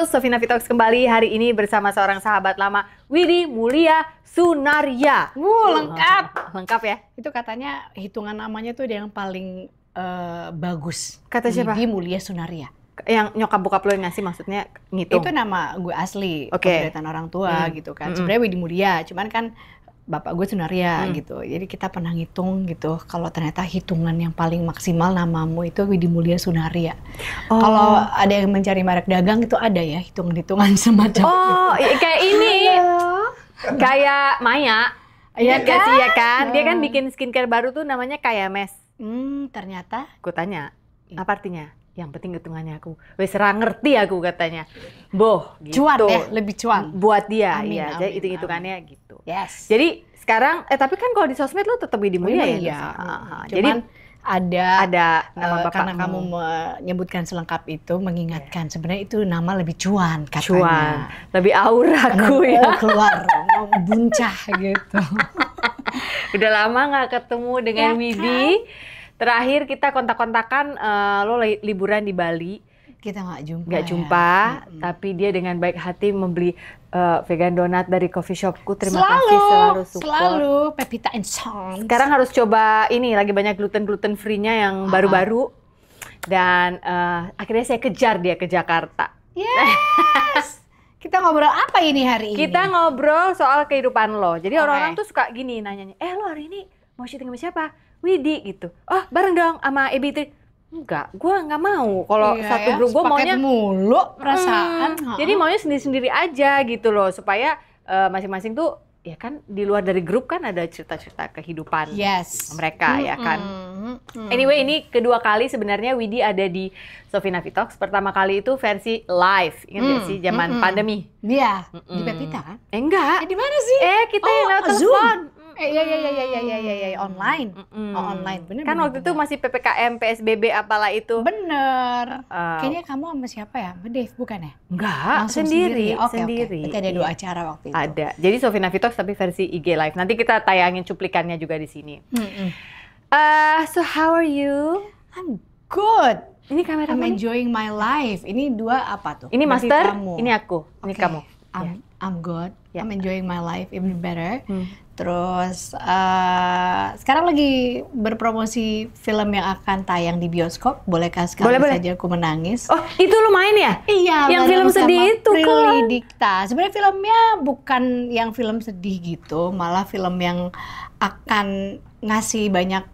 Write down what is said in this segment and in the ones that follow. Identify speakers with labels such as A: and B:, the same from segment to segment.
A: Sofi Navitox kembali hari ini bersama seorang sahabat lama, Widhi Mulia Sunaria.
B: Lengkap.
A: Lengkap ya?
B: Itu katanya hitungan namanya tuh yang paling bagus.
A: Kata siapa?
B: Widhi Mulia Sunaria.
A: Yang nyokap bokap lo yang ngasih, maksudnya ngitung?
B: Itu nama gue asli, pemberetan orang tua gitu kan. Sebenarnya Widhi Mulia, cuman kan bapak gue Sunaria gitu. Jadi kita pernah ngitung gitu, kalau ternyata hitungan yang paling maksimal namamu itu Widhi Mulia Sunaria. Kalau ada yang mencari merek dagang itu ada ya hitungan-hitungan semacam itu.
A: Kayak ini. Kayak Maya. Iya kan? Sih, ya kan? Dia kan bikin skincare baru tuh namanya Kayames.
B: Ternyata.
A: Gue tanya, apa artinya? Yang penting hitungannya aku. Wes ngerti aku katanya. Boh, gitu.
B: Cuan ya, lebih cuan.
A: Buat dia,
B: amin,
A: iya. Jadi hitung-hitungannya gitu.
B: Yes.
A: Jadi sekarang, tapi kan kalau di sosmed lo tetap Widhi Mulia ya?
B: Iya.
A: Jadi
B: ada
A: nama bapakmu.
B: karena kamu menyebutkan selengkap itu, mengingatkan sebenarnya itu nama lebih cuan katanya.
A: Cuan, lebih auraku ya.
B: Keluar, buncah gitu.
A: Udah lama nggak ketemu dengan Widhi. Terakhir kita kontak-kontakan, lo liburan di Bali.
B: Kita nggak
A: jumpa, tapi dia dengan baik hati membeli vegan donat dari coffee shopku. Terima kasih, selalu support.
B: Selalu, Pepita and Sons.
A: Sekarang harus coba ini, lagi banyak gluten free-nya yang baru-baru. Dan akhirnya saya kejar dia ke Jakarta.
B: Yes! Kita ngobrol apa ini hari ini?
A: Kita ngobrol soal kehidupan lo. Jadi orang-orang tuh suka gini nanyanya, lo hari ini mau syuting sama siapa? Widhi gitu. Oh, bareng dong sama EBT. Enggak, gue nggak mau. Kalau satu grup gue maunya
B: mulu perasaan.
A: Jadi maunya sendiri-sendiri aja gitu loh, supaya masing-masing tuh ya kan di luar dari grup kan ada cerita-cerita kehidupan mereka ya kan. Anyway, ini kedua kali sebenarnya Widhi ada di Sofi Navitox. Pertama kali itu versi live, ingat gak sih zaman pandemi?
B: Iya, di Pepita kan?
A: Enggak.
B: Di mana sih?
A: Kita yang lewat telepon.
B: Iya, online. Online, bener.
A: Kan waktu itu masih PPKM, PSBB apalah itu.
B: Bener. Kayaknya kamu sama siapa ya? Sama Dave bukan ya?
A: Enggak, sendiri. Sendiri.
B: Berarti ada 2 acara waktu itu.
A: Ada. Jadi Sofi Navitox tapi versi IG Live. Nanti kita tayangin cuplikannya juga di sini. So how are you?
B: I'm good.
A: Ini kamera
B: I'm enjoying my life. Ini 2 apa tuh?
A: Ini Master, ini aku, ini kamu.
B: I'm good. I'm enjoying my life even better. Terus sekarang lagi berpromosi film yang akan tayang di bioskop. Bolehkah sekali saja aku menangis?
A: Oh, itu lu main ya?
B: Iya.
A: Yang film sedih itu kan?
B: Dikta. Sebenarnya filmnya bukan yang film sedih gitu, malah film yang akan ngasih banyak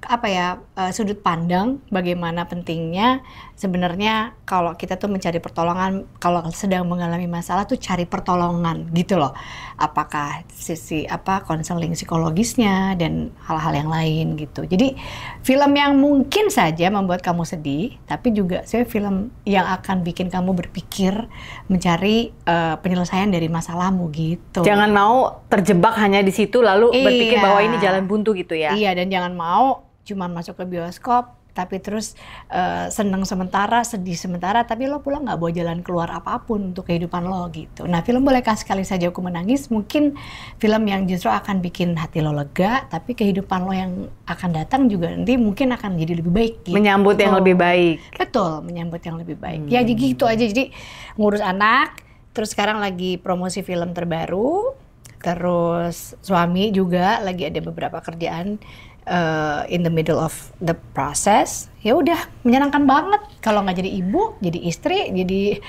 B: sudut pandang bagaimana pentingnya sebenarnya kalau kita tuh mencari pertolongan kalau sedang mengalami masalah tuh cari pertolongan gitu loh. Apakah sisi konseling psikologisnya dan hal-hal yang lain gitu. Jadi film yang mungkin saja membuat kamu sedih, tapi juga film yang akan bikin kamu berpikir mencari penyelesaian dari masalahmu gitu.
A: Jangan mau terjebak hanya di situ lalu berpikir bahwa ini jalan buntu gitu ya.
B: Iya, dan jangan mau cuman masuk ke bioskop tapi terus seneng sementara, sedih sementara, tapi lo pulang nggak bawa jalan keluar apapun untuk kehidupan lo gitu. Nah, film Bolehkah Sekali Saja Aku Menangis mungkin film yang justru akan bikin hati lo lega, tapi kehidupan lo yang akan datang juga nanti mungkin akan jadi lebih baik gitu.
A: Menyambut yang lebih baik.
B: Betul, menyambut yang lebih baik. Ya gitu aja, jadi ngurus anak, terus sekarang lagi promosi film terbaru, terus suami juga lagi ada beberapa kerjaan in the middle of the process. Ya udah, menyenangkan banget kalau nggak jadi ibu, jadi istri, jadi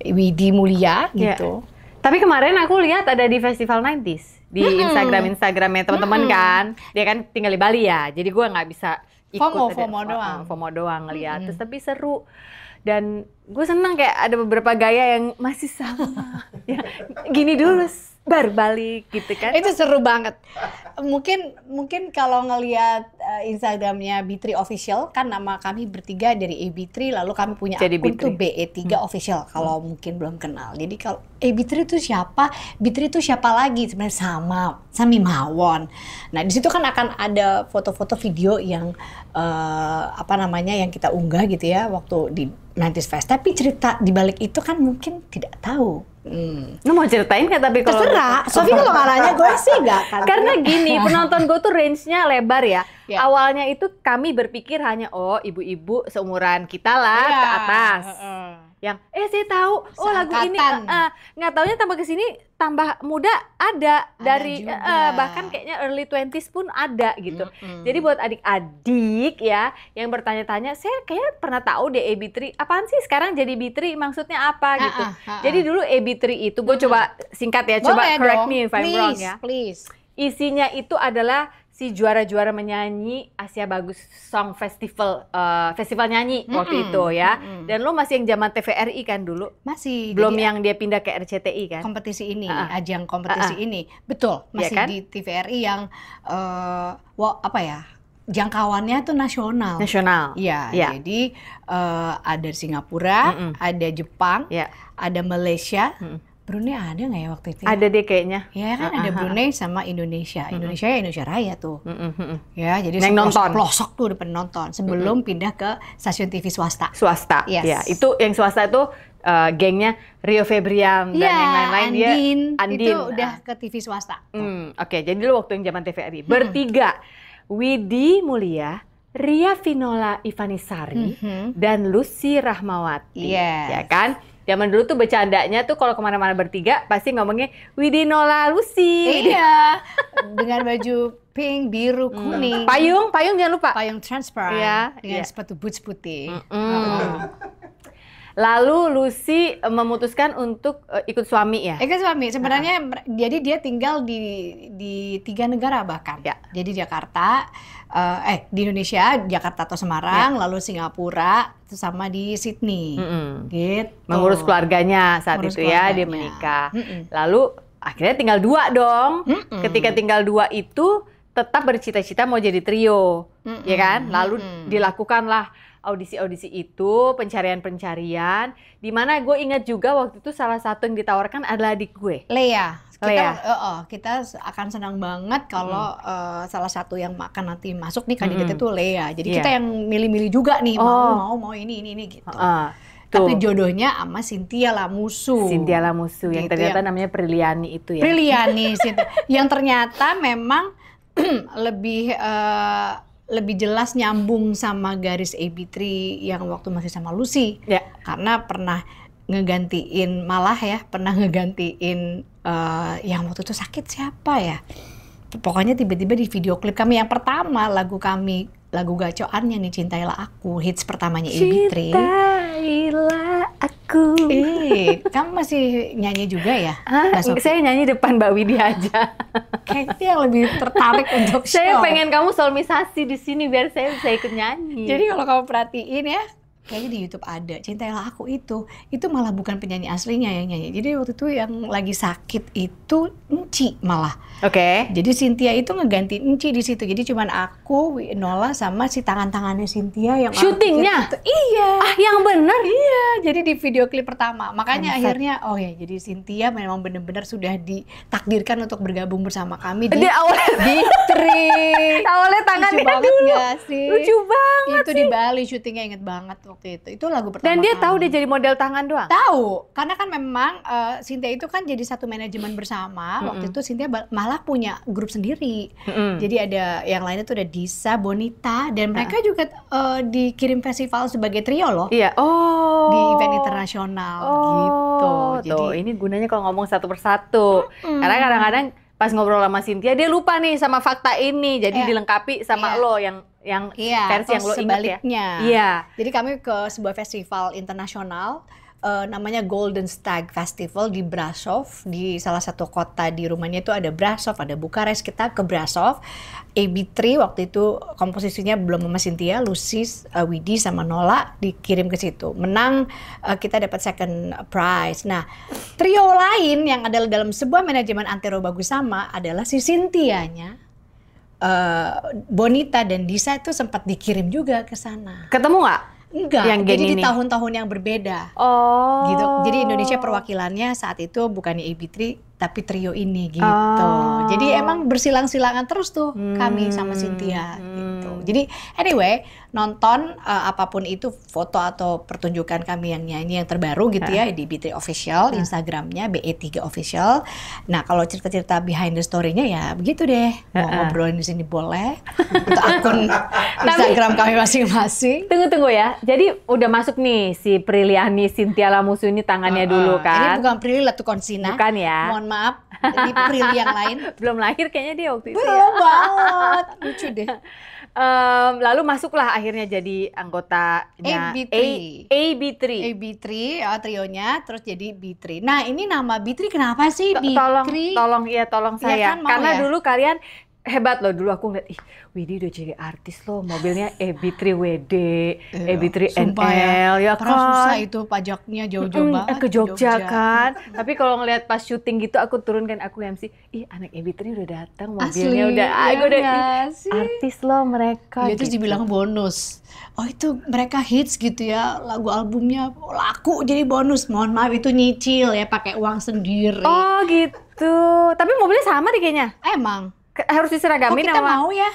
B: Widhi Mulia gitu.
A: Tapi kemarin aku lihat ada di Festival 90s di Instagramnya teman-teman kan. Dia kan tinggal di Bali ya, jadi gue nggak bisa ikut. FOMO doang ngeliat. Terus tapi seru. Dan gue seneng kayak ada beberapa gaya yang masih sama. Ya, gini dulu. baru balik gitu kan.
B: Itu seru banget. Mungkin kalau ngelihat Instagramnya B3 Official, kan nama kami bertiga dari AB3, lalu kami punya
A: jadi
B: akun tuh BE3 Official kalau mungkin belum kenal. Jadi kalau AB3 itu siapa? B3 itu siapa lagi? Sebenarnya Sami Mawon. Nah di situ kan akan ada foto-foto video yang yang kita unggah gitu ya waktu di 90s Fest. Tapi cerita di balik itu kan mungkin tidak tahu.
A: Lu mau ceritain nggak? Tapi kalau
B: terserah, Sofi kalau nggak nanya gue sih nggak akan.
A: Karena gini, penonton gue tuh range-nya lebar ya. Awalnya itu kami berpikir hanya ibu-ibu seumuran kita lah ke atas. Yang saya tahu, lagu ini nggak taunya tambah kesini tambah muda ada dari bahkan kayaknya early 20s pun ada gitu. Jadi buat adik-adik ya yang bertanya-tanya, saya kayaknya pernah tahu deh AB3, apaan sih sekarang jadi B3 maksudnya apa gitu. Jadi dulu AB3 itu gue coba singkat ya, coba correct me if I'm wrong ya.
B: Please.
A: Isinya itu adalah si juara-juara menyanyi Asia Bagus Song Festival, festival nyanyi waktu itu ya. Dan lo masih yang zaman TVRI kan dulu?
B: Masih.
A: Belum yang dia pindah ke RCTI kan?
B: Kompetisi ini, ajang kompetisi ini. Betul, masih
A: ya kan?
B: di TVRI yang jangkauannya tuh nasional.
A: Nasional.
B: Iya, jadi ada Singapura, ada Jepang, ada Malaysia. Brunei ada nggak ya waktu itu?
A: Ada deh kayaknya.
B: Ya kan ada Brunei sama Indonesia. Indonesia ya Indonesia Raya tuh. Ya jadi pelosok tuh depan nonton sebelum pindah ke stasiun TV swasta.
A: Swasta.
B: Yes.
A: Ya, itu yang swasta itu gengnya Rio Febrian dan yang lain-lain
B: Andin. Itu udah ke TV swasta.
A: Oke, jadi dulu waktu yang zaman TVRI bertiga, Widi Mulia, Ria Vinola Ivanisari, dan Lucy Rahmawati. Ya kan? Zaman dulu tuh bercandanya tuh kalau kemana-mana bertiga pasti ngomongnya Widinola Lucy.
B: Iya, dengan baju pink, biru, kuning.
A: Payung jangan lupa.
B: Payung transparan dengan sepatu boots putih.
A: Lalu Lucy memutuskan untuk ikut suami ya?
B: Ikut suami. Sebenarnya jadi dia tinggal di 3 negara bahkan. Jadi Jakarta, di Indonesia, Jakarta atau Semarang, lalu Singapura, sama di Sydney. Gitu.
A: Mengurus keluarganya saat itu ya, dia menikah. Lalu akhirnya tinggal 2 dong. Ketika tinggal 2 itu tetap bercita-cita mau jadi trio, ya kan? Lalu dilakukanlah audisi-audisi itu, pencarian-pencarian, di mana gue ingat juga waktu itu salah satu yang ditawarkan adalah adik gue.
B: Lea. Kita akan senang banget kalau salah satu yang akan nanti masuk nih kandidatnya itu Lea. Jadi kita yang milih-milih juga nih, mau ini gitu. Tapi jodohnya sama Cynthia Lamusu.
A: Yang ternyata namanya Priliani itu ya.
B: Priliani, yang ternyata memang lebih jelas nyambung sama garis AB3 yang waktu masih sama Lucy. Karena pernah ngegantiin yang waktu itu sakit siapa ya. Pokoknya tiba-tiba di video klip kami yang pertama, lagu gacoannya nih Cintailah Aku, hits pertamanya AB3.
A: Cintailah Aku.
B: Kamu masih nyanyi juga ya?
A: Saya nyanyi depan Mbak Widi aja.
B: Kayaknya yang lebih tertarik untuk show.
A: Saya pengen kamu solmisasi di sini biar saya bisa ikut nyanyi.
B: Jadi kalau kamu perhatiin ya, kayaknya di YouTube ada Cintailah Aku itu malah bukan penyanyi aslinya yang nyanyi. Jadi waktu itu yang lagi sakit itu Enci malah. Jadi Cynthia itu ngeganti Enci di situ. Jadi cuman aku, Winola sama si tangannya Cynthia yang
A: syutingnya.
B: Iya.
A: Yang bener.
B: Iya. Jadi di video klip pertama. Makanya akhirnya jadi Cynthia memang benar-benar sudah ditakdirkan untuk bergabung bersama kami di Trik.
A: Awalnya tangannya
B: lucu banget
A: dulu.
B: Gak sih?
A: Lucu banget
B: itu sih. Di Bali syutingnya inget banget waktu itu lagu pertama.
A: Dan dia tahu dia jadi model tangan doang?
B: Tahu, karena kan memang Cynthia itu kan jadi satu manajemen bersama. Waktu itu Cynthia malah punya grup sendiri. Jadi ada yang lainnya tuh ada Disa, Bonita, dan mereka juga dikirim festival sebagai trio loh.
A: Iya.
B: Di event internasional gitu.
A: Jadi ini gunanya kalau ngomong satu persatu. Karena kadang-kadang pas ngobrol sama Cynthia dia lupa nih sama fakta ini. Jadi dilengkapi sama lo yang versi yang lo ingat ya.
B: Iya. Jadi kami ke sebuah festival internasional namanya Golden Stag Festival di Brasov, di salah satu kota di Rumania itu ada Brasov, ada Bukares. Kita ke Brasov. AB3 waktu itu komposisinya belum sama Cynthia, Lucy, Widi sama Nola dikirim ke situ. Menang, kita dapat second prize. Nah, trio lain yang adalah dalam sebuah manajemen Antero Bagus sama adalah si Cynthia-nya, Bonita dan Disa itu sempat dikirim juga ke sana.
A: Ketemu nggak?
B: Enggak,
A: yang
B: jadi
A: ini.
B: di tahun-tahun yang berbeda.
A: Oh.
B: Gitu. Jadi Indonesia perwakilannya saat itu bukannya AB3 tapi trio ini gitu. Jadi emang bersilang-silangan terus tuh kami sama Cynthia gitu. Jadi anyway, nonton apapun itu foto atau pertunjukan kami yang nyanyi yang terbaru gitu ya di B3 Official, Instagramnya BE3 Official. Nah kalau cerita-cerita behind the story-nya ya begitu deh. Mau ngobrolin di sini boleh. Untuk akun Instagram kami masing-masing.
A: Tunggu ya. Jadi udah masuk nih si Priliani Cynthia Lamusu ini tangannya dulu kan?
B: Ini bukan Prilly Latukonsina.
A: Bukan ya.
B: Mohon maaf, ini Prilly yang lain.
A: Belum lahir kayaknya dia waktu itu.
B: Belum banget, lucu deh.
A: Lalu masuklah akhirnya jadi anggotanya AB3.
B: AB3 trionya terus jadi B3. Nah ini nama B3 kenapa sih?
A: Tolong saya.
B: Kan,
A: karena
B: ya?
A: Dulu kalian hebat loh, dulu aku ngeliat, ih Widi udah jadi artis loh, mobilnya AB3 WD, AB3 NL, ya kan?
B: Karena susah itu pajaknya jauh-jauh banget.
A: Ke Jogja kan, tapi kalau ngeliat pas syuting gitu aku turun kan, aku MC, ih anak AB3 udah datang, mobilnya udah, aku udah artis loh mereka.
B: Ya terus
A: gitu.
B: dibilang bonus. Oh itu mereka hits gitu ya, lagu albumnya laku jadi bonus. Mohon maaf itu nyicil ya, pakai uang sendiri.
A: Oh gitu, tapi mobilnya sama deh kayaknya.
B: Emang.
A: Harus diseragamin
B: kita
A: sama...
B: mau ya?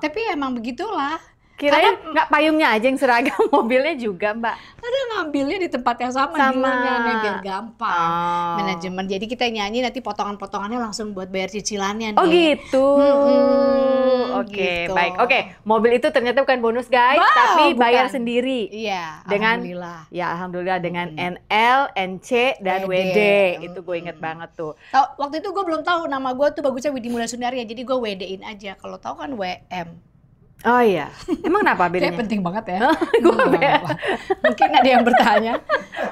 A: Tapi
B: emang begitulah.
A: Kirain nggak payungnya aja yang seragam, mobilnya juga Mbak.
B: Ada ngambilnya di tempat yang sama. Biar gampang. Manajemen. Jadi kita nyanyi nanti potongan-potongannya langsung buat bayar cicilannya.
A: Oh gitu. Oke, baik. Oke, mobil itu ternyata bukan bonus guys, tapi bayar sendiri.
B: Iya.
A: Dengan,
B: alhamdulillah.
A: Ya alhamdulillah dengan NL, NC dan WD. Itu gue inget banget tuh.
B: Waktu itu gue belum tahu nama gue tuh bagusnya Widi Mulya Sundaria, jadi gue WD-in aja. Kalau tahu kan WM.
A: Oh iya, emang kenapa bedanya?
B: Kayak penting banget ya. Mungkin ada yang bertanya.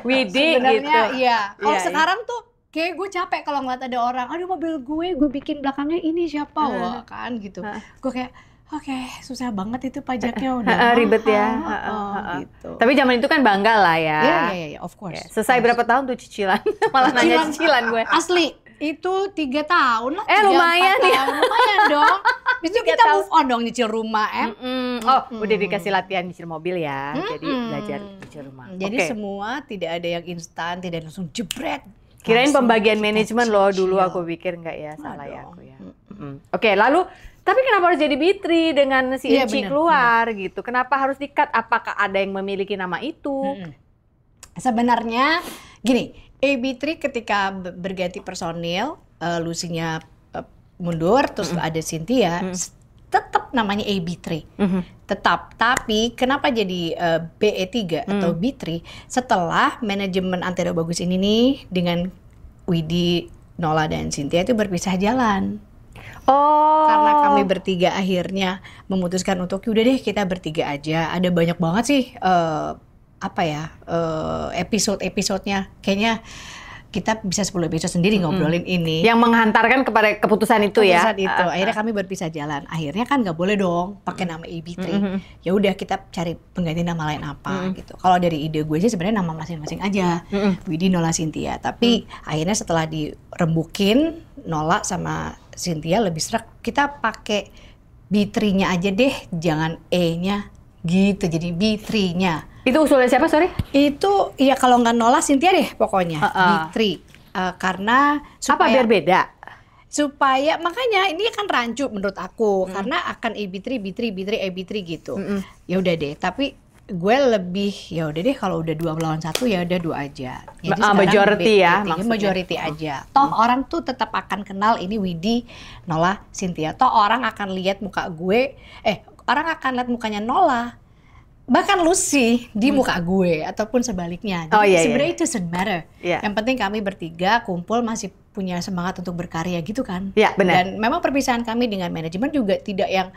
A: Widi
B: sebenarnya
A: gitu.
B: Iya. Kalau sekarang tuh kayak gue capek kalau ngeliat ada orang, aduh mobil gue bikin belakangnya ini siapa kan gitu. Gue kayak oke, susah banget itu pajaknya udah
A: ribet ya.
B: Gitu.
A: Tapi zaman itu kan bangga lah ya.
B: Iya, of course.
A: Selesai berapa tahun tuh cicilan? Malah nanya cicilan gue.
B: Asli. Itu 3 tahun lah.
A: Lumayan ya.
B: Lumayan dong. Itu kita move on dong nyicil rumah
A: udah dikasih latihan nyicil mobil ya. Jadi belajar nyicil rumah.
B: Jadi semua tidak ada yang instan, tidak langsung jebret.
A: Kirain pembagian manajemen loh dulu, aku pikir enggak ya, salah ya aku ya. Oke, lalu tapi kenapa harus jadi B3 dengan si Enci keluar gitu? Kenapa harus di-cut? Apakah ada yang memiliki nama itu?
B: Sebenarnya gini, AB3 ketika berganti personil, Lucy-nya mundur, terus ada Cynthia, tetap namanya AB3. Tetap, tapi kenapa jadi BE3 atau B3? Setelah manajemen Antero Bagus ini nih dengan Widi, Nola dan Cynthia itu berpisah jalan. Karena kami bertiga akhirnya memutuskan untuk udah deh kita bertiga aja. Ada banyak banget sih episode-episodenya. Kayaknya kita bisa 10 episode sendiri ngobrolin ini.
A: Yang menghantarkan kepada keputusan itu ya.
B: Keputusan itu. Akhirnya kami berpisah jalan. Akhirnya kan nggak boleh dong pakai nama AB3. Ya udah kita cari pengganti nama lain apa gitu. Kalau dari ide gue sih sebenarnya nama masing-masing aja. Widi, Nola, Cynthia. Tapi akhirnya setelah dirembukin Nola sama Cynthia lebih serak, kita pakai B3-nya aja deh, jangan E-nya gitu. Jadi B3-nya.
A: Itu usulnya siapa, sorry?
B: Itu ya kalau nggak Nola, Cynthia deh pokoknya. B3. Karena supaya...
A: Apa biar beda?
B: Supaya, makanya ini kan rancu menurut aku. Karena akan AB3, B3, AB3 gitu. Ya udah deh, tapi gue lebih, ya udah deh kalau udah 2 lawan 1 ya udah 2 aja. Jadi
A: majority ya maksudnya.
B: Majority aja. Toh orang tuh tetap akan kenal ini Widi, Nola, Cynthia. Toh orang akan lihat muka gue, orang akan lihat mukanya Nola, bahkan Lucy di muka gue ataupun sebaliknya. Jadi sebenarnya itu doesn't matter. Yang penting kami bertiga kumpul masih punya semangat untuk berkarya gitu kan.
A: Iya, benar.
B: Dan memang perpisahan kami dengan manajemen juga tidak yang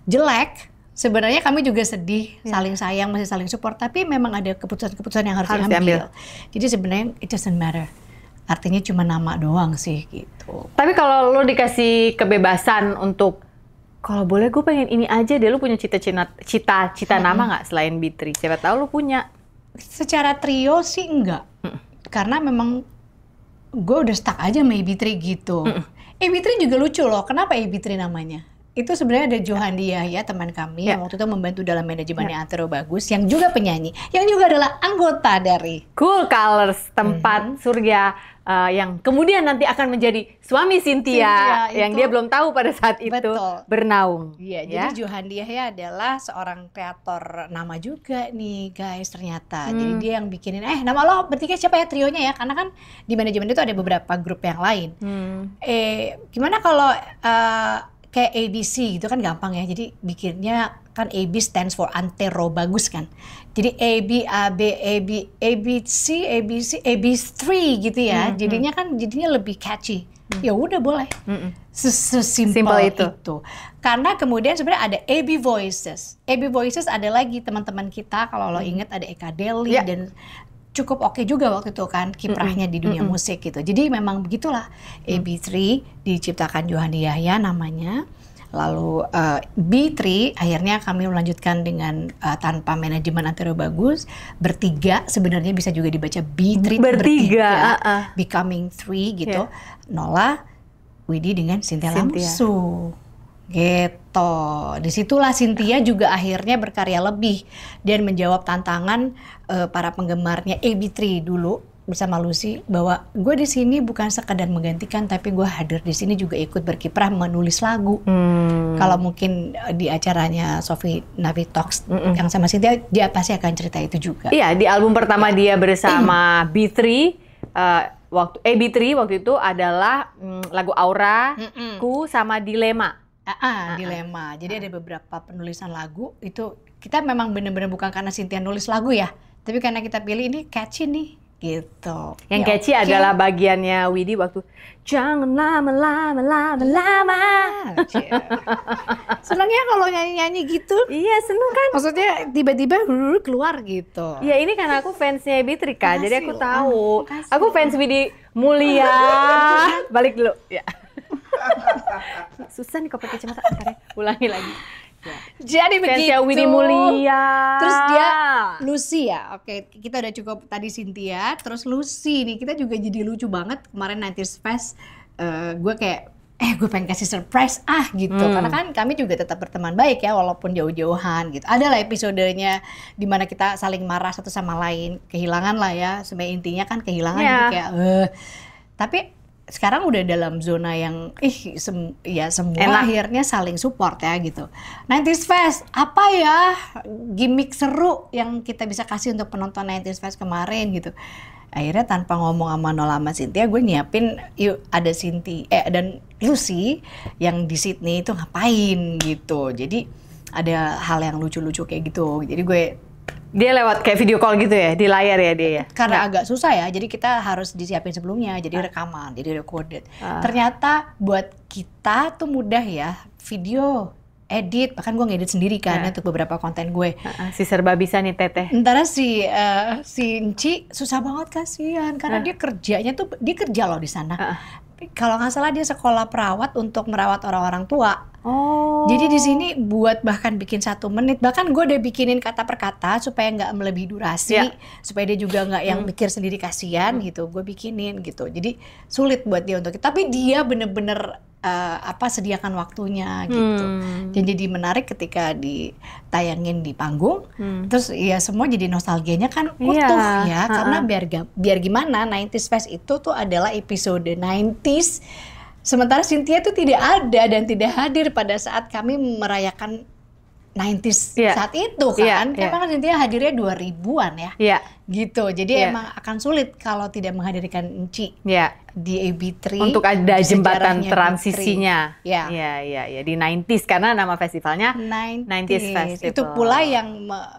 B: jelek. sebenarnya kami juga sedih, saling sayang, masih saling support, tapi memang ada keputusan-keputusan yang harus diambil. Jadi sebenarnya it doesn't matter. Artinya cuma nama doang sih gitu.
A: Tapi kalau lo dikasih kebebasan untuk kalau boleh gue pengen ini aja deh, lo punya cita-cita nama nggak selain B3? Siapa tahu lo punya.
B: Secara trio sih enggak. Karena memang gue udah stuck aja sama AB3 gitu. AB3 juga lucu loh. Kenapa AB3 namanya? Itu sebenarnya ada Johandia ya, teman kami yang waktu itu membantu dalam manajemennya Antero Bagus, yang juga penyanyi, yang juga adalah anggota dari
A: Cool Colors, tempat surya yang kemudian nanti akan menjadi suami Cynthia yang dia belum tahu pada saat itu bernaung.
B: Iya, jadi Johandia ya adalah seorang kreator nama juga nih guys ternyata. Jadi dia yang bikinin, nama lo bertiga siapa ya trionya ya? Karena kan di manajemen itu ada beberapa grup yang lain. Gimana kalau kayak ABC gitu kan gampang ya, jadi bikinnya kan AB stands for Antero Bagus kan, jadi ABC, AB3 gitu ya, jadinya lebih catchy. Ya udah boleh, sesimpel itu. Karena kemudian sebenarnya ada AB Voices. AB Voices ada lagi teman-teman kita, kalau lo inget ada Eka Deli dan cukup oke juga waktu itu kan kiprahnya di dunia musik gitu. Jadi memang begitulah AB3 diciptakan Johandia Yahya namanya. Lalu B3 akhirnya kami melanjutkan dengan tanpa manajemen Antero Bagus, bertiga, sebenarnya bisa juga dibaca B3 bertiga. Becoming 3 gitu. Nola, Widi dengan Cynthia Lamsu. Gitu. Disitulah Cynthia juga akhirnya berkarya lebih dan menjawab tantangan para penggemarnya AB3 dulu bersama Lucy, bahwa gue di sini bukan sekadar menggantikan, tapi gue hadir di sini juga ikut berkiprah menulis lagu. Kalau mungkin di acaranya Sophie Navi Talks yang sama Cynthia, dia pasti akan cerita itu juga.
A: Iya, di album pertama dia bersama B3, AB3 waktu itu adalah lagu Aura, Ku sama Dilema.
B: Dilema. Jadi ada beberapa penulisan lagu itu kita memang benar-benar bukan karena Cynthia nulis lagu ya, tapi karena kita pilih ini catchy nih. Gitu.
A: Yang catchy adalah bagiannya Widi waktu jangan lama-lama.
B: Senangnya kalau nyanyi-nyanyi gitu.
A: Iya, seneng kan.
B: Maksudnya tiba-tiba keluar gitu.
A: Iya, ini karena aku fansnya B3 kan, jadi aku tahu. Aku fans Widi Mulia. Balik dulu. Ya. Susah nih kalau pakai kacamata. Bentar ya, ulangi lagi.
B: Jadi begitu.
A: Widi Mulia.
B: Terus dia Lucy ya. Oke, kita udah cukup tadi Cynthia, terus Lucy nih. Kita juga jadi lucu banget kemarin 90s Fest. Gue kayak gue pengen kasih surprise gitu. Karena kan kami juga tetap berteman baik ya walaupun jauh-jauhan gitu. Ada lah episodenya di mana kita saling marah satu sama lain, kehilangan lah ya. Sebenarnya intinya kan kehilangan gitu kayak tapi sekarang udah dalam zona yang semua akhirnya saling support ya gitu. 90s Fest, apa ya gimmick seru yang kita bisa kasih untuk penonton 90s Fest kemarin gitu. Akhirnya tanpa ngomong sama Nola sama Cynthia, gue nyiapin yuk ada Cynthia dan Lucy yang di Sydney itu ngapain gitu. Jadi ada hal yang lucu-lucu kayak gitu. Jadi
A: dia lewat kayak video call gitu ya, di layar ya dia ya?
B: Karena agak susah ya, jadi kita harus disiapin sebelumnya, jadi rekaman, jadi recorded. Ternyata buat kita tuh mudah ya, video, edit, bahkan gue ngedit sendiri kan untuk beberapa konten gue.
A: Si serba bisa nih Teteh.
B: Sementara si Inci susah banget kasihan, karena dia kerja loh di sana. Kalau nggak salah dia sekolah perawat untuk merawat orang-orang tua. Jadi di sini buat bahkan bikin 1 menit, bahkan gue udah bikinin kata per kata supaya nggak melebihi durasi, supaya dia juga nggak yang mikir sendiri kasihan gitu. Gue bikinin gitu. Jadi sulit buat dia untuk, tapi dia bener-bener sediakan waktunya gitu. Dan jadi menarik ketika ditayangin di panggung. Terus ya semua jadi nostalgianya kan utuh ya. Karena biar gimana 90s Fest itu tuh adalah episode 90s. Sementara Cynthia tuh tidak ada dan tidak hadir pada saat kami merayakan 90s saat itu kan. Karena Cynthia hadirnya 2000-an ya. Gitu. Jadi emang akan sulit kalau tidak menghadirkan Enci di AB3.
A: Untuk ada jembatan transisinya. Iya. Di 90s karena nama festivalnya 90s Festival.
B: Itu pula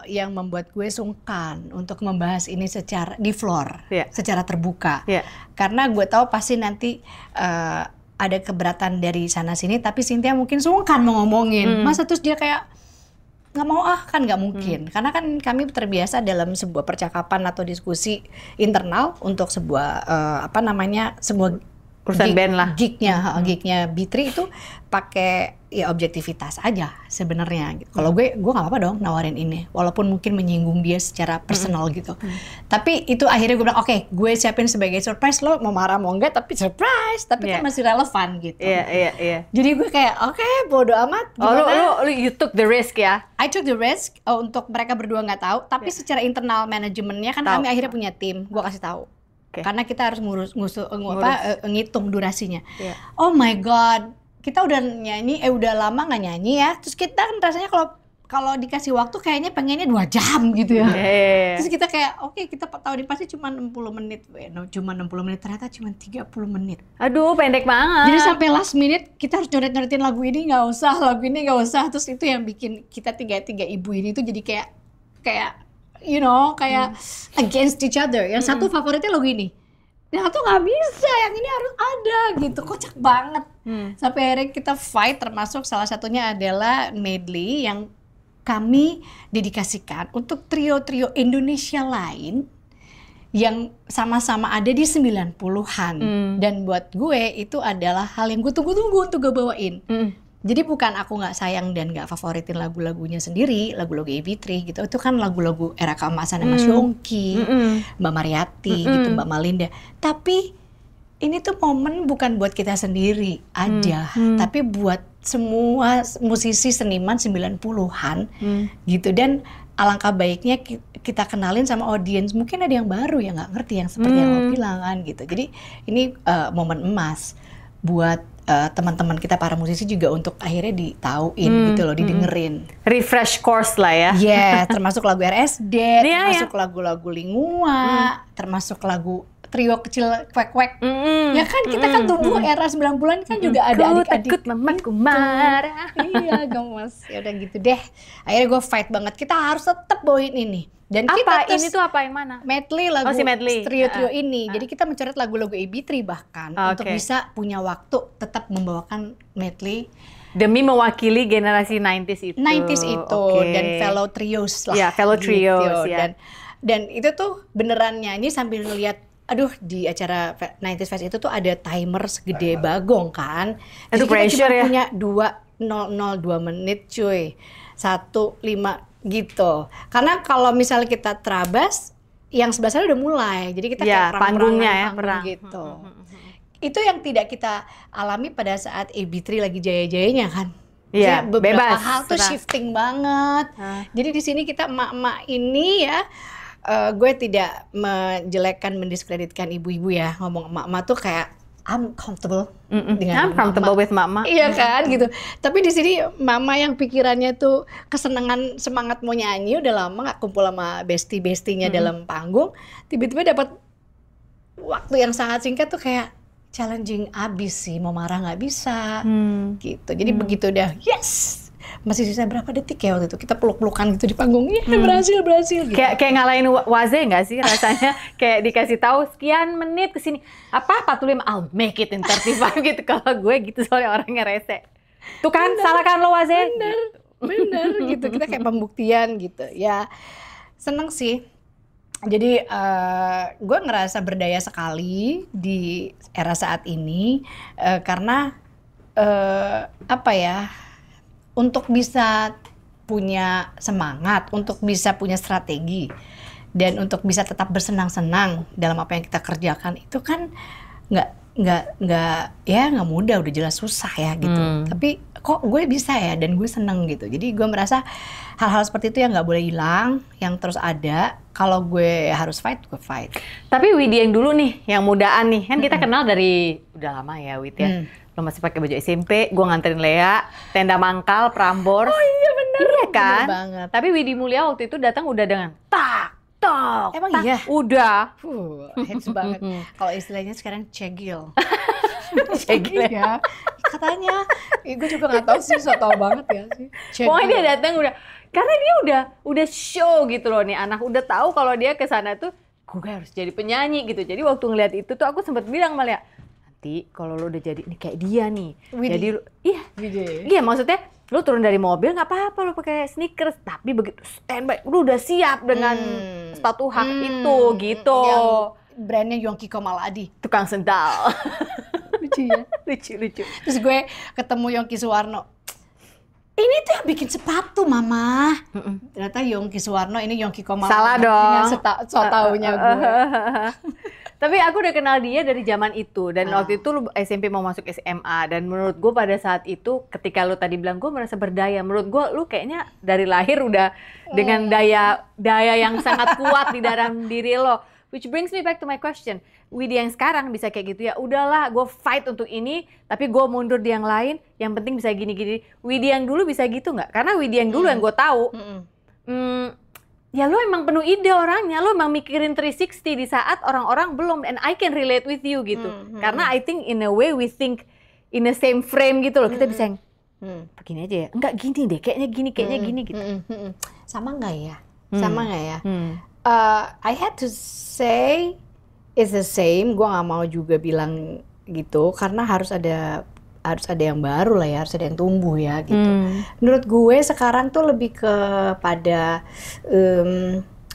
B: yang membuat gue sungkan untuk membahas ini di floor, secara terbuka. Karena gue tahu pasti nanti ada keberatan dari sana sini, tapi Cynthia mungkin sungkan mau ngomongin. Masa terus dia kayak nggak mau kan nggak mungkin. Karena kan kami terbiasa dalam sebuah percakapan atau diskusi internal untuk sebuah sebuah
A: urusan band lah.
B: Gignya Bitri itu pakai ya objektivitas aja sebenarnya. Kalau gue nggak apa-apa dong nawarin ini, walaupun mungkin menyinggung dia secara personal gitu. Tapi itu akhirnya gue bilang oke, gue siapin sebagai surprise, lo mau marah mau enggak tapi surprise, tapi kan masih relevan gitu.
A: Iya.
B: Jadi gue kayak oke, bodo amat.
A: Lo you took the risk ya?
B: I took the risk untuk mereka berdua nggak tahu, tapi secara internal manajemennya kan kami akhirnya punya tim, gue kasih tahu. Karena kita harus ngitung durasinya. Oh my god, kita udah nyanyi, udah lama nggak nyanyi ya. Terus kita kan rasanya kalau dikasih waktu kayaknya pengennya 2 jam gitu ya. Terus kita kayak oke, kita tahu pasti cuma 60 menit. Cuma 60 menit, ternyata cuma 30 menit.
A: Aduh, pendek banget.
B: Jadi sampai last minute kita harus nyoret-nyoretin lagu ini nggak usah. Terus itu yang bikin kita tiga ibu ini tuh jadi kayak you know, kayak against each other. Yang satu favoritnya lagu ini, yang satu nggak bisa, yang ini harus ada gitu. Kocak banget. Sampai akhirnya kita fight, termasuk salah satunya adalah medley yang kami dedikasikan untuk trio-trio Indonesia lain yang sama-sama ada di 90-an. Dan buat gue itu adalah hal yang gue tunggu-tunggu untuk gue bawain. Jadi bukan aku nggak sayang dan nggak favoritin lagu-lagunya sendiri, lagu-lagu AB3 gitu. Itu kan lagu-lagu era keemasan Mas Yongki, Mbak Mariati gitu, Mbak Malinda. Tapi ini tuh momen bukan buat kita sendiri aja, tapi buat semua musisi seniman 90-an gitu. Dan alangkah baiknya kita kenalin sama audiens. Mungkin ada yang baru yang nggak ngerti yang seperti yang lo bilang kan gitu. Jadi ini momen emas buat teman-teman kita para musisi juga untuk akhirnya ditauin gitu loh, didengerin.
A: Refresh course lah ya.
B: Termasuk lagu RSD, termasuk lagu-lagu Lingua, termasuk lagu trio kecil kwek-kwek. Ya kan kita kan tumbuh era 90-an kan juga ada adik-adik.
A: Mamaku marah.
B: Iya, gemes. Ya udah gitu deh. Akhirnya gue fight banget. Kita harus tetap bawain ini. Dan
A: apa
B: kita
A: ini tuh apa yang mana?
B: Medley lagu
A: medley.
B: trio-trio ini. Jadi kita mencoret lagu-lagu AB3 bahkan untuk bisa punya waktu tetap membawakan medley
A: demi mewakili generasi 90s itu.
B: 90s itu dan fellow trios lah.
A: Ya, fellow trios
B: gitu. Dan itu tuh beneran nyanyi sambil ngelihat, aduh di acara 90s Fest itu tuh ada timer segede bagong kan. Jadi kita cuma punya 2:02 menit cuy. 1:05 gitu. Karena kalau misalnya kita terabas, yang sebelah sana udah mulai. Jadi kita kayak
A: panggungnya
B: perang gitu. Itu yang tidak kita alami pada saat AB3 lagi jaya-jayanya kan.
A: Iya,
B: beberapa hal tuh shifting banget. Jadi di sini kita emak-emak ini ya, gue tidak menjelekkan, mendiskreditkan ibu-ibu ya. Ngomong emak-emak tuh kayak I'm comfortable dengan
A: comfortable with mama.
B: Iya kan gitu. Tapi di sini mama yang pikirannya tuh kesenangan, semangat mau nyanyi, udah lama nggak kumpul sama bestie-bestinya dalam panggung, tiba-tiba dapat waktu yang sangat singkat tuh kayak challenging abis sih, mau marah nggak bisa gitu. Jadi begitu udah yes, masih sisa berapa detik ya waktu itu kita peluk-pelukan gitu di panggung, berhasil gitu.
A: Kayak ngalahin Waze nggak sih rasanya? Kayak dikasih tahu sekian menit kesini, apa 45, I'll make it in 35 gitu. Kalau gue gitu soalnya orangnya rese. Tuh kan, salah kan lo Waze?
B: Bener gitu, kita kayak pembuktian gitu. Ya seneng sih. Jadi gue ngerasa berdaya sekali di era saat ini karena untuk bisa punya semangat, untuk bisa punya strategi, dan untuk bisa tetap bersenang-senang dalam apa yang kita kerjakan itu kan nggak mudah, udah jelas susah ya gitu. Tapi kok gue bisa ya, dan gue seneng gitu. Jadi gue merasa hal-hal seperti itu yang nggak boleh hilang, yang terus ada. Kalau gue harus fight, gue fight.
A: Tapi Widi yang dulu nih, yang mudaan nih, kan kita kenal dari udah lama ya Widi ya. Lo masih pakai baju SMP, gue nganterin Lea, tenda mangkal, Prambors.
B: Oh iya bener.
A: Iya kan?
B: Bener banget.
A: Tapi Widi Mulia waktu itu datang udah dengan tok.
B: Emang
A: tak,
B: iya?
A: Udah.
B: Hits banget. Kalau istilahnya sekarang cegil.
A: Cegil
B: ya. Katanya, gue juga nggak tahu sih, so tau banget ya sih.
A: Pokoknya dia datang udah, karena dia udah show gitu loh nih, anak udah tahu kalau dia kesana tuh, gue harus jadi penyanyi gitu. Jadi waktu ngeliat itu tuh aku sempat bilang malah, nanti kalau lo udah jadi ini kayak dia nih,
B: Widi.
A: jadi iya maksudnya Lu turun dari mobil nggak apa-apa lu pakai sneakers, tapi begitu standby lu udah siap dengan sepatu hak itu gitu.
B: Yang brandnya Yongki Komaladi,
A: tukang sendal.
B: Lucu ya?
A: Lucu.
B: Terus gue ketemu Yongki Suwarno. Ini tuh yang bikin sepatu, Mama. Ternyata Yongki Suwarno, ini Yongki Komaladi.
A: Salah dong.
B: So taunya gue.
A: Tapi aku udah kenal dia dari zaman itu. Dan waktu itu lu SMP mau masuk SMA. Dan menurut gue pada saat itu, ketika lu tadi bilang gue merasa berdaya. Menurut gue lu kayaknya dari lahir udah dengan daya yang sangat kuat di dalam diri lo. Which brings me back to my question. Widi yang sekarang bisa kayak gitu ya, udahlah gue fight untuk ini, tapi gue mundur di yang lain, yang penting bisa gini-gini. Widi yang dulu bisa gitu nggak? Karena Widi yang dulu yang gue tahu, ya lo emang penuh ide orangnya, lo emang mikirin 360 di saat orang-orang belum, and I can relate with you gitu. Karena I think in a way we think in the same frame gitu loh, kita bisa yang, begini aja ya, enggak gini deh, kayaknya gini gitu.
B: Sama nggak ya? Sama nggak ya? I had to say it's the same. Gue nggak mau juga bilang gitu karena harus ada yang baru lah ya, harus ada yang tumbuh ya gitu. Menurut gue sekarang tuh lebih kepada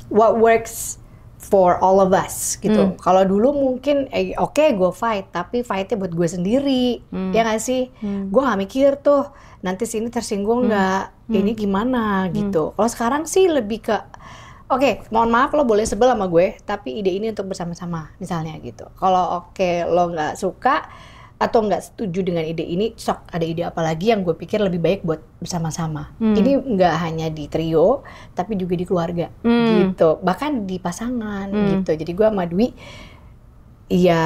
B: what works for all of us gitu. Kalau dulu mungkin oke, gue fight, tapi fightnya buat gue sendiri, ya nggak sih? Gue nggak mikir tuh nanti sini tersinggung nggak, ini gimana gitu. Kalau sekarang sih lebih ke oke, mohon maaf lo boleh sebel sama gue, tapi ide ini untuk bersama-sama, misalnya gitu. Kalau lo nggak suka atau nggak setuju dengan ide ini, sok ada ide apa lagi yang gue pikir lebih baik buat bersama-sama. Ini nggak hanya di trio, tapi juga di keluarga, gitu. Bahkan di pasangan, gitu. Jadi gue sama Dwi, ya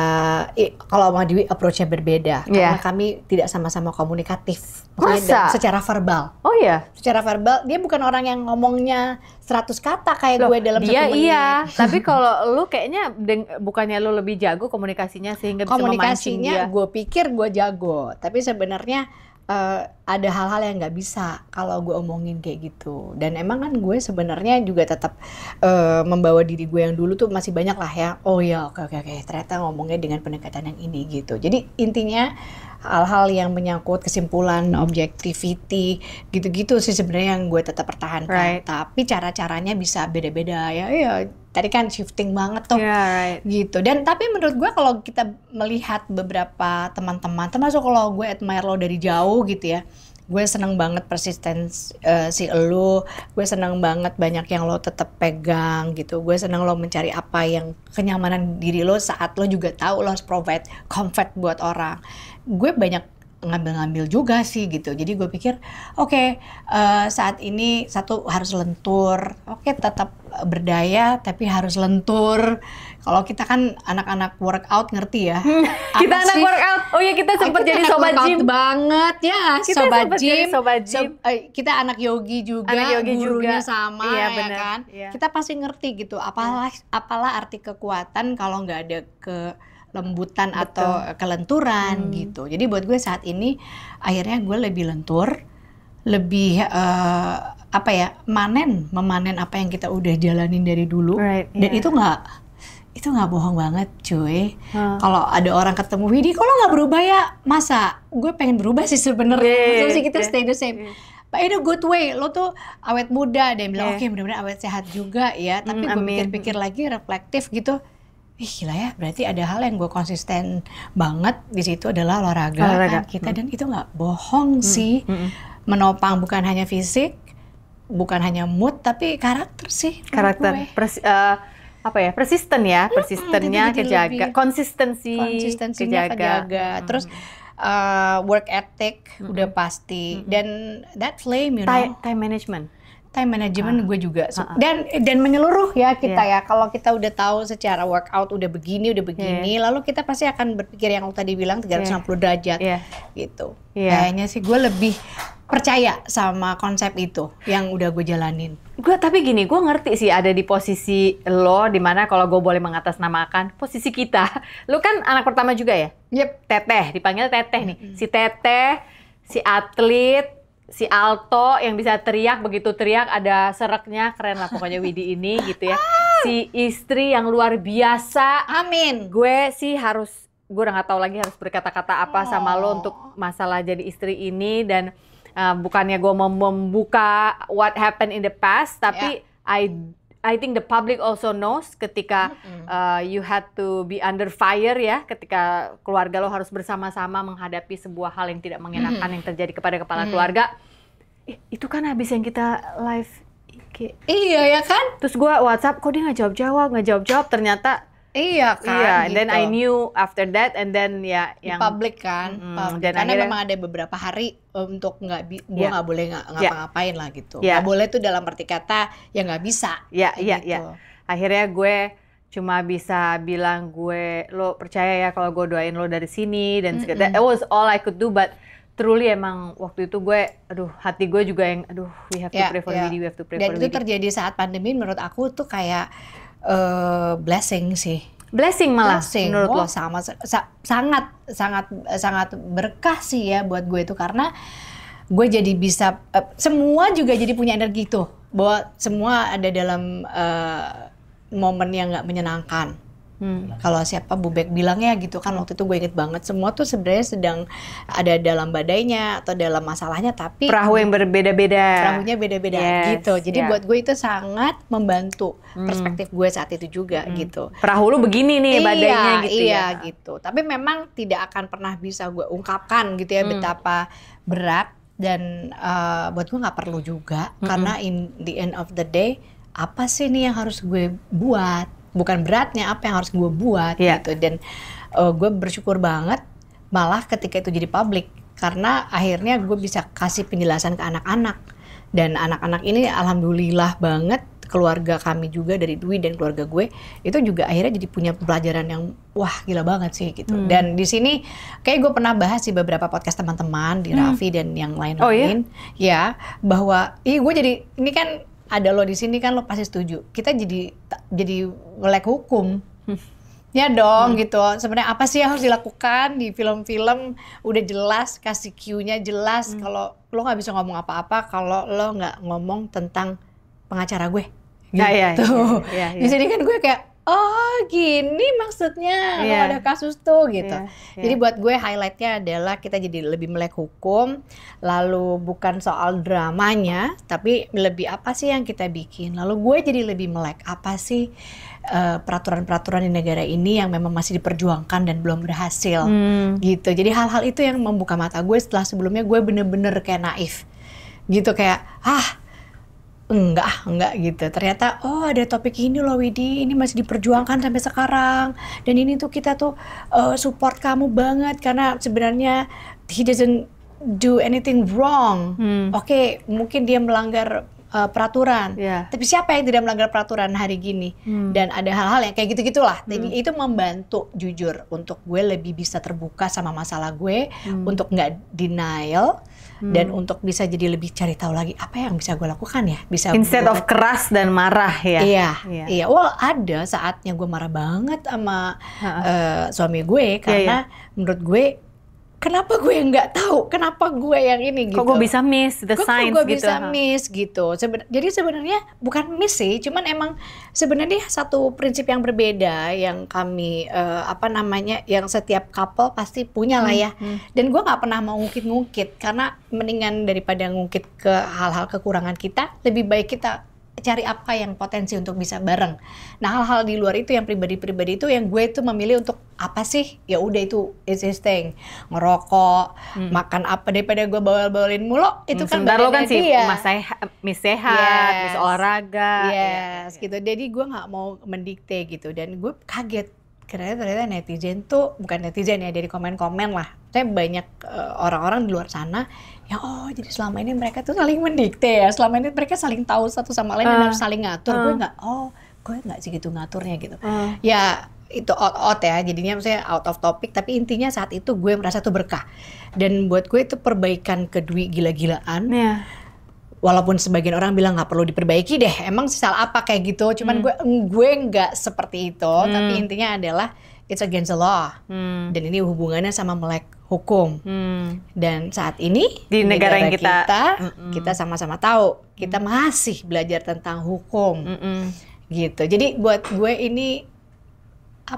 B: kalau sama Dwi approach-nya berbeda, karena kami tidak sama-sama komunikatif.
A: Masa?
B: Secara verbal.
A: Oh iya?
B: Secara verbal, dia bukan orang yang ngomongnya 100 kata kayak gue dalam 1 menit.
A: Iya, tapi kalau lu kayaknya bukannya lu lebih jago komunikasinya sehingga bisa memancing dia.
B: Komunikasinya gue pikir gue jago, tapi sebenarnya ada hal-hal yang nggak bisa kalau gue omongin kayak gitu. Dan emang kan gue sebenarnya juga tetap membawa diri gue yang dulu tuh masih banyak lah ya. Oh ya, oke, ternyata ngomongnya dengan pendekatan yang ini gitu. Jadi intinya hal-hal yang menyangkut kesimpulan, objectivity, gitu-gitu sih sebenarnya yang gue tetap pertahankan. Tapi cara-caranya bisa beda-beda ya. Tadi kan shifting banget tuh, gitu. Dan tapi menurut gue kalau kita melihat beberapa teman-teman, termasuk kalau gue admire lo dari jauh gitu ya, gue seneng banget si lo, gue seneng banget banyak yang lo tetap pegang gitu. Gue seneng lo mencari apa yang kenyamanan diri lo saat lo juga tahu lo harus provide comfort buat orang. Gue banyak ngambil-ngambil juga sih gitu. Jadi gue pikir saat ini satu harus lentur, tetap berdaya tapi harus lentur. Kalau kita kan anak-anak workout ngerti ya.
A: Kita anak workout. Oh ya, kita sempat jadi sobat gym
B: banget ya.
A: Kita
B: sobat gym.
A: Kita
B: anak yogi juga. Gurunya sama ya kan. Kita pasti ngerti gitu. Apalah arti kekuatan kalau nggak ada kelembutan atau kelenturan gitu. Jadi buat gue saat ini akhirnya gue lebih lentur, lebih memanen apa yang kita udah jalanin dari dulu. Dan itu nggak bohong banget cuy. Kalau ada orang ketemu Widi, kok lo nggak berubah ya? Masa gue pengen berubah sih sebenarnya. Terus kita stay the same. But in a good way, lo tuh awet muda. Dia bilang oke, mudah-mudahan awet sehat juga ya. Tapi gue pikir-pikir lagi, reflektif gitu. Gila ya, berarti ada hal yang gue konsisten banget di situ adalah olahraga. Kita dan itu nggak bohong sih. Menopang bukan hanya fisik, bukan hanya mood, tapi karakter sih.
A: Karakter, persistennya kejaga, konsistensinya kejaga.
B: Terus work ethic udah pasti, dan that flame,
A: time management.
B: Time management gue juga dan menyeluruh ya kita ya. Kalau kita udah tahu secara workout udah begini, lalu kita pasti akan berpikir yang tadi bilang 360 derajat gitu. Kayaknya sih gue lebih percaya sama konsep itu yang udah gue jalanin.
A: Gue tapi gini, gue ngerti sih ada di posisi lo, dimana kalau gue boleh mengatasnamakan posisi kita. Lo kan anak pertama juga ya? Teteh, dipanggil Teteh nih. Si Teteh, si atlet, si alto yang bisa teriak, begitu teriak ada sereknya, keren lah pokoknya Widi ini gitu ya. Si istri yang luar biasa.
B: Amin.
A: Gue udah nggak tahu lagi harus berkata-kata apa sama lo untuk masalah jadi istri ini. Dan bukannya gue mau membuka what happened in the past, tapi I think the public also knows ketika you had to be under fire ya, ketika keluarga lo harus bersama-sama menghadapi sebuah hal yang tidak mengenakan yang terjadi kepada kepala keluarga. Itu kan habis yang kita live IG.
B: Iya ya kan?
A: Terus gue WhatsApp, kok dia nggak jawab, ternyata
B: iya kan.
A: Iya,
B: gitu.
A: then I knew after that, and then ya
B: yang
A: public
B: kan,
A: dan
B: karena
A: akhirnya,
B: memang ada beberapa hari untuk gue nggak boleh ngapa-ngapain lah gitu. Nggak boleh tuh dalam arti kata ya nggak bisa.
A: Iya. Akhirnya gue cuma bisa bilang lo percaya ya kalau gue doain lo dari sini dan segala. That was all I could do, but truly emang waktu itu gue, hati gue juga yang, we have to pray for Widi, we have to pray for Widi.
B: Dan itu terjadi saat pandemi, menurut aku tuh kayak blessing sih.
A: Blessing malah menurut lo?
B: Sangat berkah sih ya buat gue itu, karena gue jadi bisa semua juga jadi punya energi tuh, bahwa semua ada dalam momen yang nggak menyenangkan. Kalau siapa Bubek bilangnya gitu kan, waktu itu gue inget banget, semua tuh sebenarnya sedang ada dalam badainya atau dalam masalahnya, tapi
A: perahu yang berbeda-beda,
B: perahunya beda-beda gitu. Jadi buat gue itu sangat membantu perspektif gue saat itu juga gitu.
A: Perahu lu begini nih badainya gitu
B: ya. Gitu. Tapi memang tidak akan pernah bisa gue ungkapkan gitu ya betapa berat, dan buat gue nggak perlu juga, karena in the end of the day apa sih nih yang harus gue buat? Bukan beratnya, apa yang harus gue buat gitu. Dan gue bersyukur banget malah ketika itu jadi publik, karena akhirnya gue bisa kasih penjelasan ke anak-anak, dan anak-anak ini alhamdulillah banget, keluarga kami juga dari Dwi dan keluarga gue itu juga akhirnya jadi punya pelajaran yang wah gila banget sih gitu. Dan di sini kayak gue pernah bahas di beberapa podcast teman-teman di Raffi dan yang lain-lain ya, bahwa gue jadi ini kan ada lo di sini kan, lo pasti setuju. Kita jadi melek hukum. Ya dong gitu. Sebenarnya apa sih yang harus dilakukan di film-film, udah jelas, kasih cue-nya jelas. Kalau lo nggak bisa ngomong apa-apa kalau lo nggak ngomong tentang pengacara gue. Gitu. Di sini kan gue kayak, oh gini maksudnya, kalau ada kasus tuh gitu. Jadi buat gue highlightnya adalah kita jadi lebih melek hukum, lalu bukan soal dramanya, tapi lebih apa sih yang kita bikin. Lalu gue jadi lebih melek apa sih peraturan-peraturan di negara ini yang memang masih diperjuangkan dan belum berhasil gitu. Jadi hal-hal itu yang membuka mata gue setelah sebelumnya gue bener-bener kayak naif gitu, kayak enggak gitu. Ternyata ada topik ini loh Widi, ini masih diperjuangkan sampai sekarang, dan ini tuh kita tuh support kamu banget karena sebenarnya he doesn't do anything wrong. Oke, mungkin dia melanggar peraturan, tapi siapa yang tidak melanggar peraturan hari gini? Dan ada hal-hal yang kayak gitu-gitulah. Jadi itu membantu jujur untuk gue lebih bisa terbuka sama masalah gue, untuk nggak denial. Dan untuk bisa jadi lebih cari tahu lagi apa yang bisa gue lakukan ya, bisa
A: instead of keras dan marah ya.
B: Iya. Well, ada saatnya gue marah banget sama suami gue karena menurut gue kenapa gue nggak tahu, kenapa gue yang ini gitu.
A: Kok gue bisa miss the signs gitu.
B: Kok gue bisa miss gitu. Jadi sebenarnya bukan miss sih, cuman emang sebenarnya satu prinsip yang berbeda yang kami yang setiap couple pasti punya lah ya. Dan gue nggak pernah mau ngungkit-ngungkit, karena mendingan daripada ngungkit ke hal-hal kekurangan kita, lebih baik kita cari apa yang potensi untuk bisa bareng. Nah, hal-hal di luar itu yang pribadi-pribadi itu yang gue tuh memilih untuk apa sih? Ya udah itu existing. Ngerokok, makan apa, daripada gue bawel-bawelin mulu, itu kan
A: lo kan sih mis sehat, mis olahraga.
B: Gitu. Jadi gue nggak mau mendikte gitu, dan gue kaget. Karena ternyata netizen tuh, bukan netizen ya, dari komen-komen lah. Saya banyak orang-orang di luar sana yang jadi selama ini mereka tuh saling mendikte ya. Selama ini mereka saling tahu satu sama lain dan harus saling ngatur. Gue nggak segitu ngaturnya gitu. Ya itu out ya, jadinya maksudnya out of topic. Tapi intinya saat itu gue merasa tuh berkah. Dan buat gue itu perbaikan ke Dwi gila-gilaan. Walaupun sebagian orang bilang nggak perlu diperbaiki deh, emang salah apa kayak gitu. Cuman gue nggak seperti itu. Tapi intinya adalah it's against the law. Dan ini hubungannya sama melek hukum. Dan saat ini
A: di negara yang
B: kita sama-sama tahu kita masih belajar tentang hukum. Gitu. Jadi buat gue ini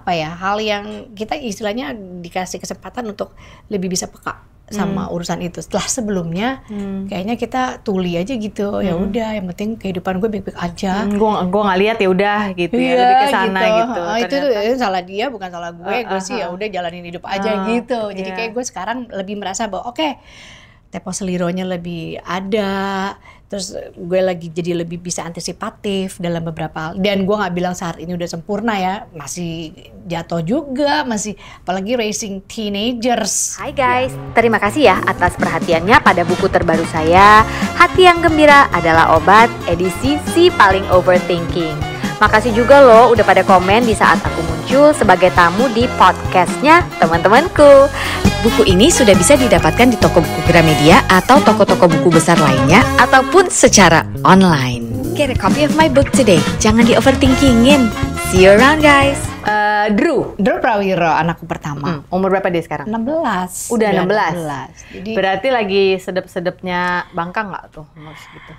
B: hal yang kita istilahnya dikasih kesempatan untuk lebih bisa peka sama urusan itu. Setelah sebelumnya kayaknya kita tuli aja gitu. Ya udah, yang penting kehidupan gue baik-baik aja.
A: Gue nggak lihat ya udah gitu ya, lebih ke sana gitu.
B: Itu salah dia, bukan salah gue. Gue sih ya udah jalanin hidup aja gitu. Jadi kayak gue sekarang lebih merasa bahwa oke, Tepo Selironya lebih ada, terus gue lagi jadi lebih bisa antisipatif dalam beberapa hal. Dan gue nggak bilang saat ini udah sempurna ya, masih jatuh juga, masih apalagi raising teenagers.
A: Hai guys, terima kasih ya atas perhatiannya pada buku terbaru saya, Hati yang Gembira Adalah Obat, edisi Si Paling Overthinking. Makasih juga loh udah pada komen di saat aku muncul sebagai tamu di podcastnya teman-temanku. Buku ini sudah bisa didapatkan di toko buku Gramedia atau toko-toko buku besar lainnya ataupun secara online. Get a copy of my book today. Jangan di-overthinkingin. See you around guys. Drew
B: Prawiro, anakku pertama.
A: Umur berapa dia sekarang?
B: 16.
A: Udah 16.
B: Jadi,
A: berarti lagi sedep-sedepnya Bangka nggak tuh umur segitu?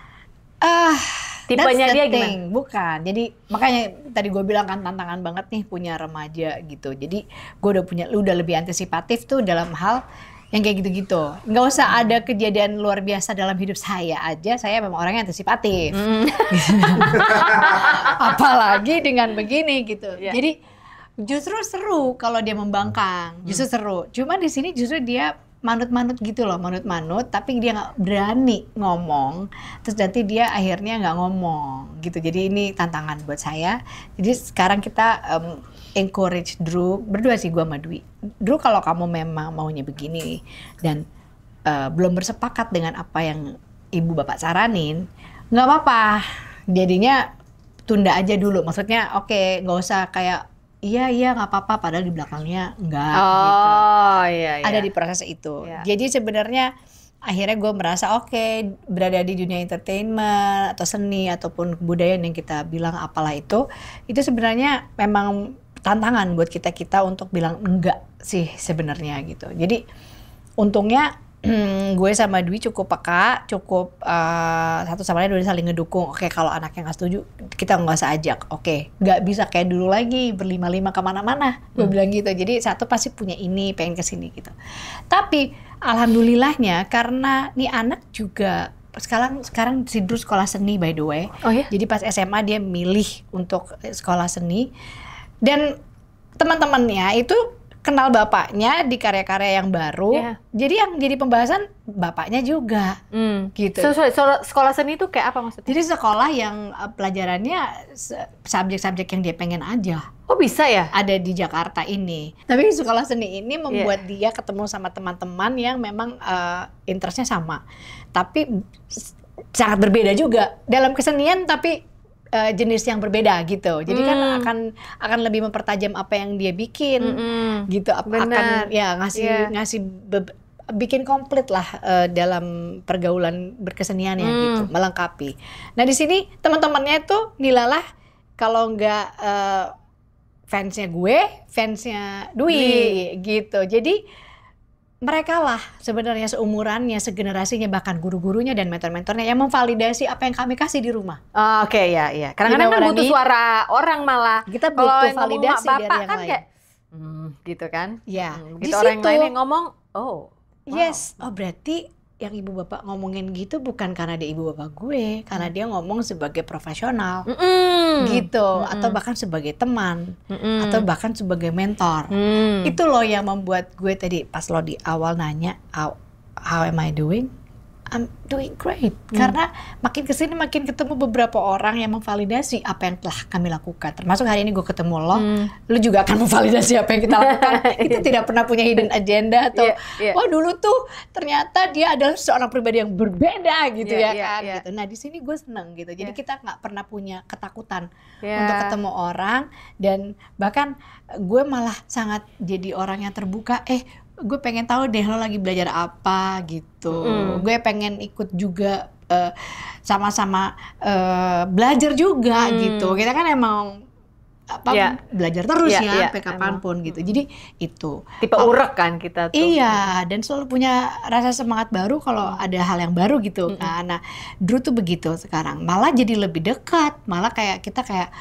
A: Tipenya dia gimana?
B: Bukan. Jadi makanya tadi gue bilang kan tantangan banget nih punya remaja gitu. Jadi gue udah lebih antisipatif tuh dalam hal yang kayak gitu-gitu. Nggak usah ada kejadian luar biasa dalam hidup saya aja. Saya memang orangnya antisipatif. Apalagi dengan begini gitu. Yeah. Jadi justru seru kalau dia membangkang. Justru seru. Cuma di sini justru dia manut-manut gitu loh, manut-manut, tapi dia nggak berani ngomong, terus nanti dia akhirnya nggak ngomong gitu. Jadi ini tantangan buat saya. Jadi sekarang kita encourage Drew, berdua sih gue sama Dwi. Drew, kalau kamu memang maunya begini dan belum bersepakat dengan apa yang ibu bapak saranin, nggak apa-apa. Jadinya tunda aja dulu. Maksudnya oke, nggak usah kayak iya nggak apa-apa, padahal di belakangnya enggak gitu.
A: Iya.
B: Ada di proses itu. Iya. Jadi sebenarnya akhirnya gue merasa oke, berada di dunia entertainment atau seni ataupun kebudayaan yang kita bilang apalah itu sebenarnya memang tantangan buat kita untuk bilang enggak sih sebenarnya gitu. Jadi untungnya gue sama Dwi cukup peka, cukup satu sama lain udah saling ngedukung. Oke, kalau anaknya nggak setuju, kita nggak usah ajak. Oke, nggak bisa kayak dulu lagi berlima-lima kemana-mana. Gue bilang gitu. Jadi satu pasti punya ini, pengen kesini gitu. Tapi alhamdulillahnya karena nih anak juga sekarang si Drew sekolah seni by the way.
A: Oh ya?
B: Jadi pas SMA dia milih untuk sekolah seni dan teman-temannya itu kenal bapaknya di karya-karya yang baru, jadi yang jadi pembahasan bapaknya juga, gitu.
A: Sekolah seni itu kayak apa maksudnya?
B: Jadi sekolah yang pelajarannya subjek-subjek yang dia pengen aja.
A: Oh bisa ya?
B: Ada di Jakarta ini. Tapi sekolah seni ini membuat dia ketemu sama teman-teman yang memang interestnya sama, tapi sangat berbeda juga dalam kesenian, tapi jenis yang berbeda gitu. Jadi kan akan lebih mempertajam apa yang dia bikin gitu. Akan ya ngasih bikin komplit lah dalam pergaulan berkeseniannya gitu, melengkapi. Nah di sini teman-temannya tuh nilalah kalau nggak fansnya gue, fansnya Dwi gitu. Jadi mereka lah sebenarnya seumurannya, segenerasinya, bahkan guru-gurunya dan mentor-mentornya yang memvalidasi apa yang kami kasih di rumah.
A: Oke, ya. Kadang-kadang kan butuh suara orang malah.
B: Kita butuh validasi
A: dari
B: yang
A: kan
B: lain.
A: gitu kan?
B: Ya.
A: Gitu orang lain yang ngomong,
B: yes. Oh berarti yang ibu bapak ngomongin gitu bukan karena dia ibu bapak gue, karena dia ngomong sebagai profesional, gitu, atau bahkan sebagai teman, atau bahkan sebagai mentor. Itu loh yang membuat gue tadi pas lo di awal nanya, how am I doing? I'm doing great. Karena makin kesini makin ketemu beberapa orang yang memvalidasi apa yang telah kami lakukan. Termasuk hari ini gue ketemu lo juga akan memvalidasi apa yang kita lakukan. Kita tidak pernah punya hidden agenda atau wah dulu tuh ternyata dia adalah seorang pribadi yang berbeda gitu gitu. Nah di sini gue seneng gitu. Jadi kita nggak pernah punya ketakutan untuk ketemu orang, dan bahkan gue malah sangat jadi orang yang terbuka. Gue pengen tahu deh lo lagi belajar apa gitu. Gue pengen ikut juga sama-sama belajar juga gitu. Kita kan emang belajar terus sampai kapanpun gitu. Jadi itu
A: tipe urek kan kita tuh.
B: Iya, dan selalu punya rasa semangat baru kalau ada hal yang baru gitu kan. Nah, Drew tuh begitu sekarang. Malah jadi lebih dekat. Malah kayak kita kayak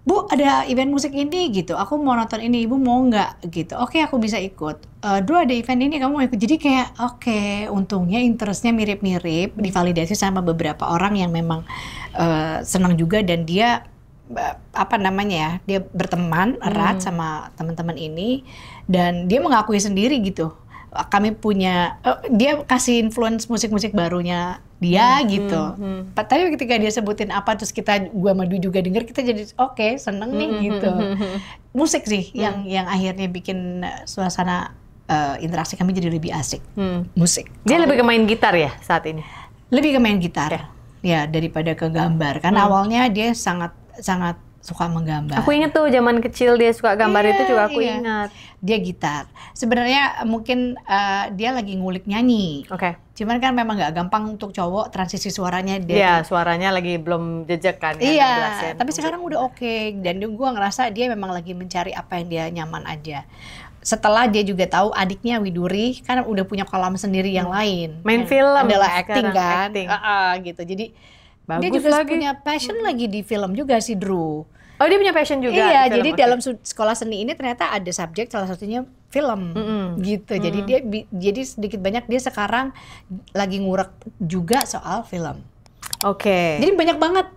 B: Bu, ada event musik ini gitu, aku mau nonton ini, Ibu mau nggak gitu? Oke, aku bisa ikut. Dulu ada event ini, kamu mau ikut? Jadi kayak oke, untungnya interestnya mirip-mirip, divalidasi sama beberapa orang yang memang senang juga, dan dia apa namanya ya, dia berteman erat sama teman-teman ini, dan dia mengakui sendiri gitu. Kami punya, dia kasih influence musik-musik barunya dia gitu. Tapi ketika dia sebutin apa, terus gua sama Dwi juga denger, kita jadi oke, seneng nih gitu. Musik sih yang akhirnya bikin suasana interaksi kami jadi lebih asik. Musik.
A: Dia lebih ke main gitar ya saat ini?
B: Lebih ke main gitar, ya daripada ke gambar. Karena awalnya dia sangat suka menggambar.
A: Aku inget tuh zaman kecil dia suka gambar, itu juga aku ingat.
B: Dia gitar. Sebenarnya mungkin dia lagi ngulik nyanyi.
A: Oke.
B: Cuman kan memang nggak gampang untuk cowok transisi suaranya.
A: Iya, suaranya lagi belum jejak kan ya.
B: Iya, tapi sekarang udah oke. Dan gua ngerasa dia memang lagi mencari apa yang dia nyaman aja. Setelah dia juga tahu adiknya Widuri kan udah punya kolam sendiri yang lain.
A: Main film
B: adalah acting kan.
A: Acting.
B: Gitu. Jadi
A: bagus,
B: dia juga
A: lagi
B: punya passion lagi di film juga si Drew.
A: Oh, dia punya passion juga.
B: Iya, jadi dalam sekolah seni ini ternyata ada subjek salah satunya film gitu. Jadi dia jadi sedikit banyak dia sekarang lagi ngurek juga soal film.
A: Oke.
B: Jadi banyak banget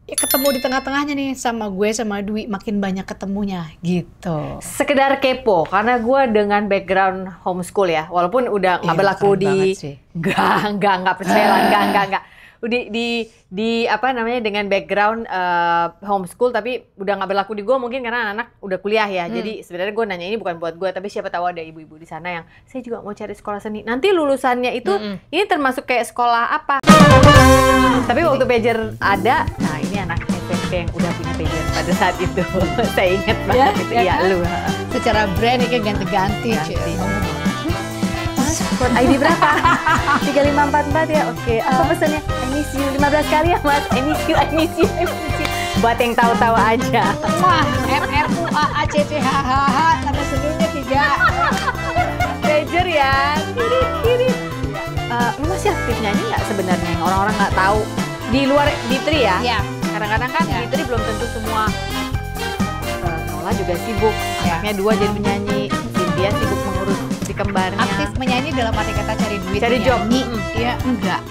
B: ya, ketemu di tengah-tengahnya nih sama gue sama Dwi, makin banyak ketemunya gitu.
A: Sekedar kepo karena gue dengan background homeschool ya, walaupun udah nggak berlaku di nggak percaya lah, nggak di apa namanya, dengan background homeschool tapi udah nggak berlaku di gue, mungkin karena anak udah kuliah ya. Jadi sebenarnya gue nanya ini bukan buat gue, tapi siapa tahu ada ibu-ibu di sana yang saya juga mau cari sekolah seni. Nanti lulusannya itu ini termasuk kayak sekolah apa? Tapi waktu pager ada, nah ini anak SMP yang udah punya pager pada saat itu. Saya ingat banget itu ya, lu.
B: Secara brand ini ganti-ganti.
A: Buat ID berapa? 3544 ya, oke. Apa pesannya? I miss you 15 kali ya mas. I miss you, I miss you, I miss you. Buat yang tahu-tahu aja.
B: Wah, MRUAACCHHH tanda serunya 3.
A: Pager ya. Tirit. Lu masih aktif nyanyi nggak sebenarnya? Yang orang-orang nggak tahu. Di luar Ditri ya?
B: Iya.
A: Kadang-kadang kan Ditri belum tentu semua. Nola juga sibuk. Anaknya 2 jadi penyanyi. Cynthia sibuk mengurus si kembarnya.
B: Aktif menyanyi dalam arti kata cari duit.
A: Cari job.
B: Iya, enggak.